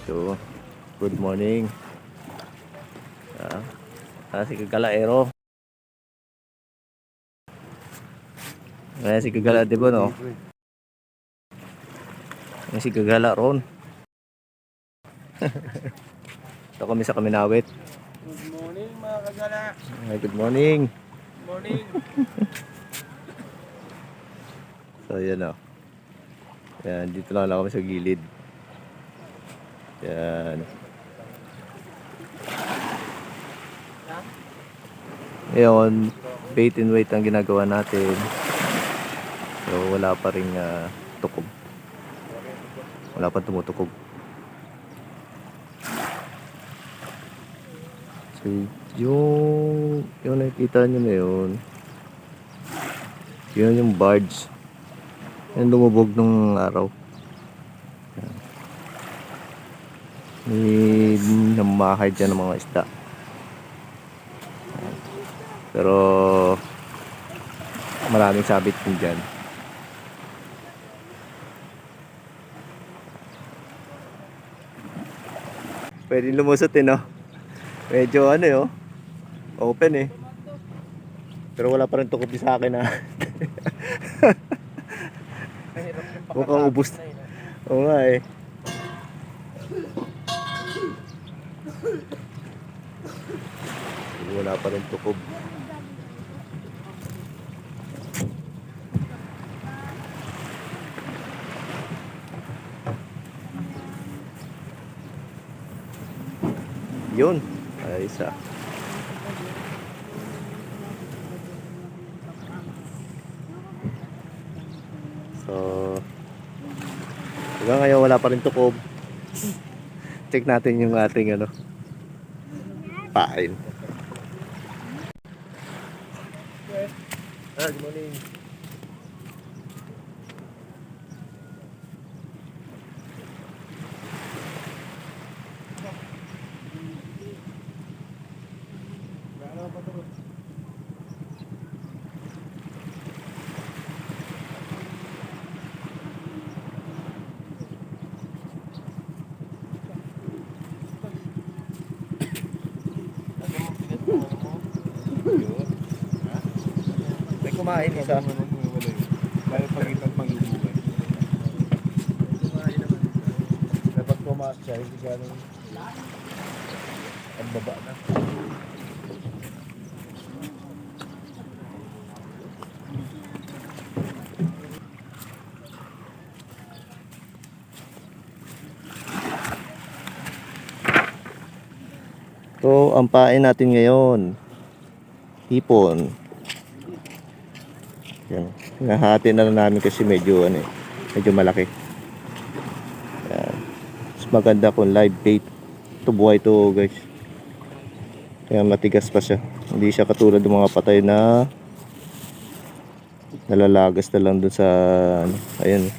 So, good morning. Si Kagalaero. Si Kagala, di ba no? Si Kagala ron. Ito kami sa Kaminawit. Good morning mga kagala. Good morning. Good morning. So, yan o. Yan, dito lang kami sa gilid. Yan. Ngayon, bait and wait ang ginagawa natin. So, wala pa rin tukob. Wala pa tumutukob. So, yung nakikita nyo na yun, yun yung barge. Yan lumubog nung araw. May namahay dyan ng mga isda. Pero maraming sabit din dyan. Pwede lumusot no? Medyo ano yun, open Pero wala pa rin tukob sa akin Mukhang ubos. Oo nga Wala pa rin tukob. Yun. Ay, isa. So, hanggang ngayon wala pa rin tukob. Check natin yung ating pain. Good morning. May kumain isa. Dahil pagkitang panghibugan. Dapat pumaas siya, hindi siya nung ang baba na. So, ang pain natin ngayon, hipon. Yan. Nahati na lang namin kasi medyo medyo malaki. Yan. Mas maganda kung live bait. Ito buhay to guys. Kaya matigas pa siya. Hindi siya katulad ng mga patay na nalalagas na lang dun sa ayun.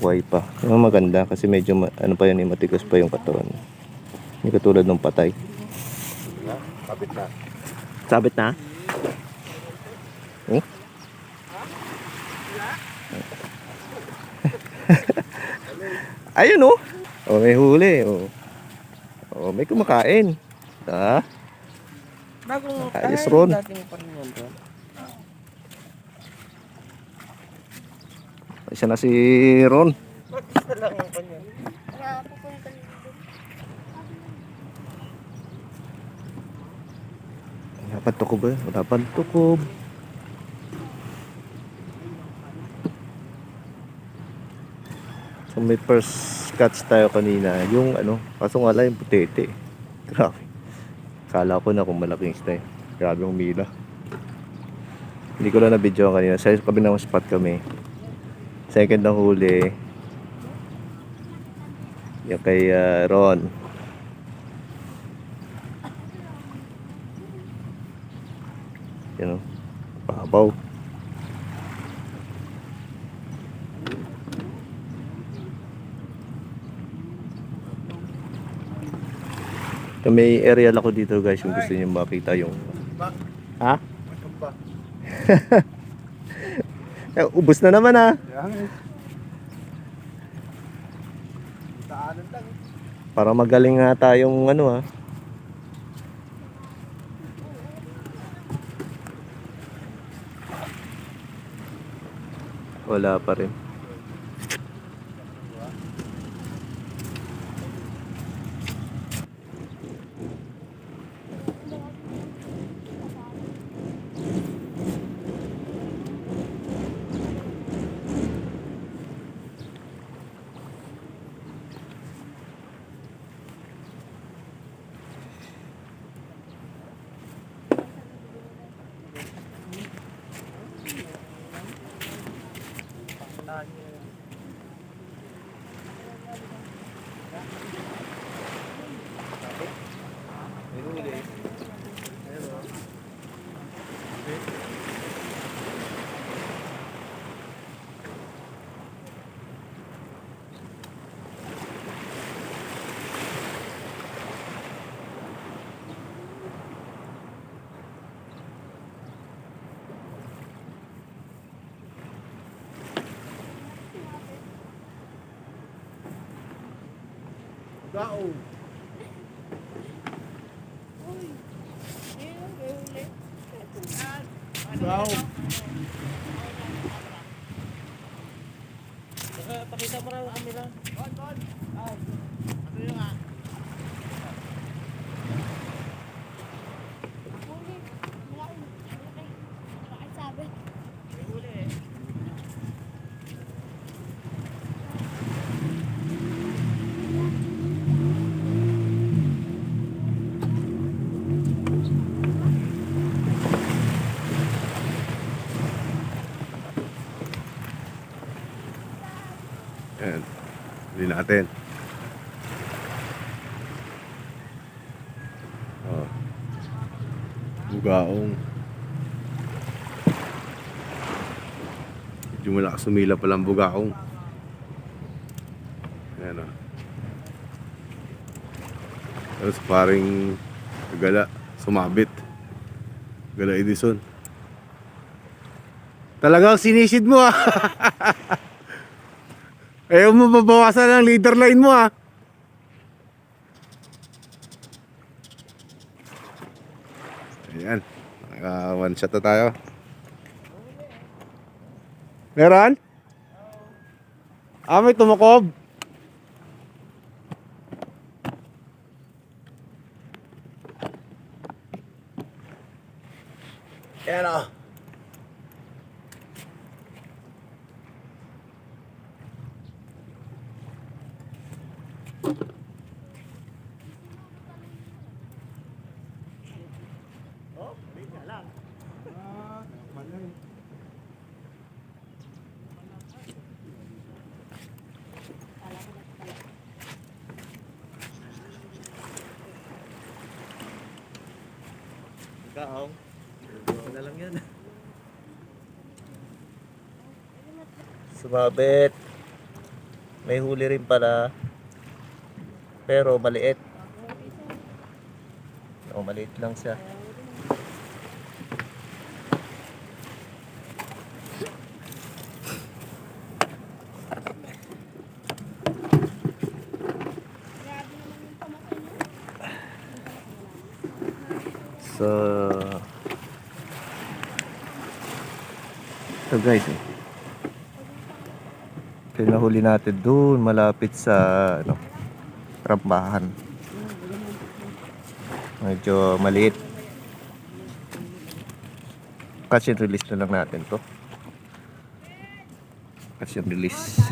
Buhay pa. Yung maganda kasi medyo pa yun, matigas pa yung katawan. Hindi katulad ng patay. Kapit na. Sabit na? Ayun oh, may huli may kumakain. Bagong Ayos ron. dating pa rin yan ron. Isa na si Ron. Ba't isa lang ang kanya? Wala pa tukob wala pa tukob. So may first catch tayo kanina. Yung kaso nga lang yung putete. Grabe. Kala ko na kung malaking isda Grabe yung mila. Hindi ko lang na video kanina. Sa kabilang spot kami. Second na huli. Yung kay Ron. Yan babaw. May aerial ako dito guys, kung gusto niyo makita yung ha? Ubus na naman Para magaling nga tayong ano ha. Wala pa rin. Gao. Gao. Pakita mo lang kami lang. Ano yung nga? Ayan. Huli natin. Oh. Bugaong. Medyo malakas sumila palang bugaong. Ayan o. Tapos paring gala, sumabit. Gala Edison. Talagang sinisid mo ah. Ayaw mo babawasan ang leader line mo ah. Ayan. Naka one shot na tayo. Meron? Ah, may tumukob. Ayan o. Gao. Ano na lang yan. Sumabit. May huli rin pala. Pero maliit. O, maliit lang siya. So, guys, ito yung nahuli natin doon malapit sa ano, rambahan. Medyo maliit. Catch and release na lang natin to. Catch and release.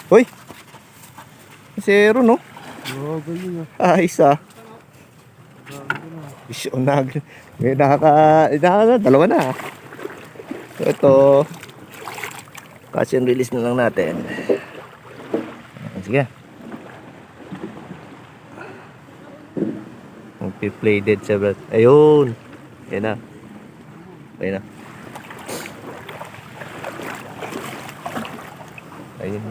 Hoy! Zero no? Grabe yun ah. Ayos ah. Isyo nag. May dalawa na. So ito. Catch and release na lang natin. Sige. Magpi-play dead siya brad. Ayun. Ayun na. Ayun na. Ayun.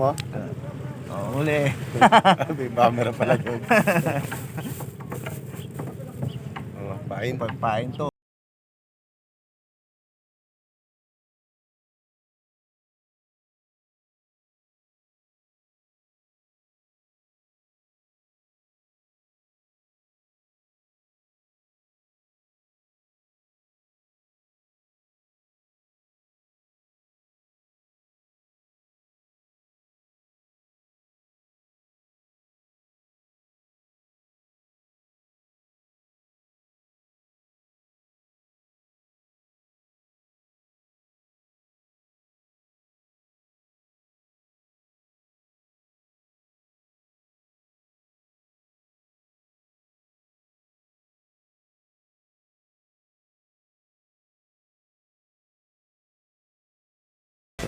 mo? Huli. May camera pala yun. Oh, pain. Pagpain to.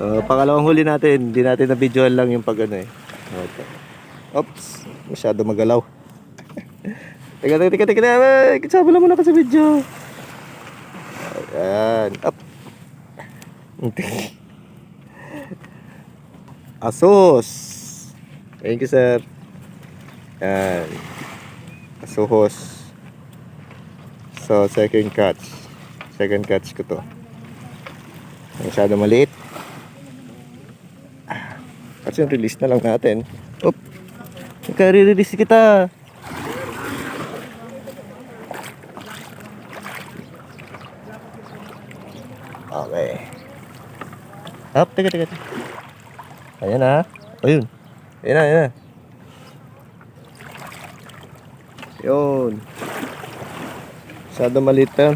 Pangalawang huli natin, hindi natin na-videoan lang yung pag ano eh. Okay. Oops, masyado magalaw. Teka, kasama lang muna ka sa video. Ayan, up. Asos. Thank you, sir. Ayan. Asos. So, second catch. Second catch ko to. Masyado maliit. Kasi yung release na lang natin. Oop. Nagka-release kita. Okay. Up, teka. Ayan na. Ayun. Ayan na. Yun. Masyado maliit na.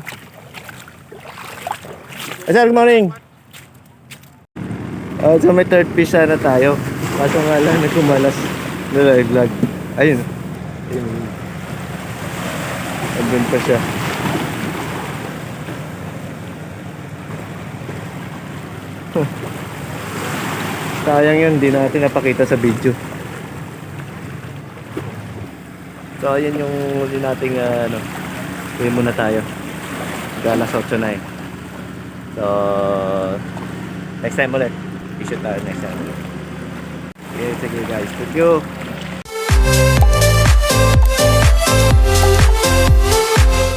Sir, good morning. So may third fish na tayo. Kaso nga lang nagkumalas. Nalaglag. Ayun. Andun pa siya. Sayang yun, di natin napakita sa video. So ayan yung huli nating uwi muna tayo. Alas 8 na eh. So next time ulit. Ishoot tayo next time ulit. Okay, sige guys. Thank you.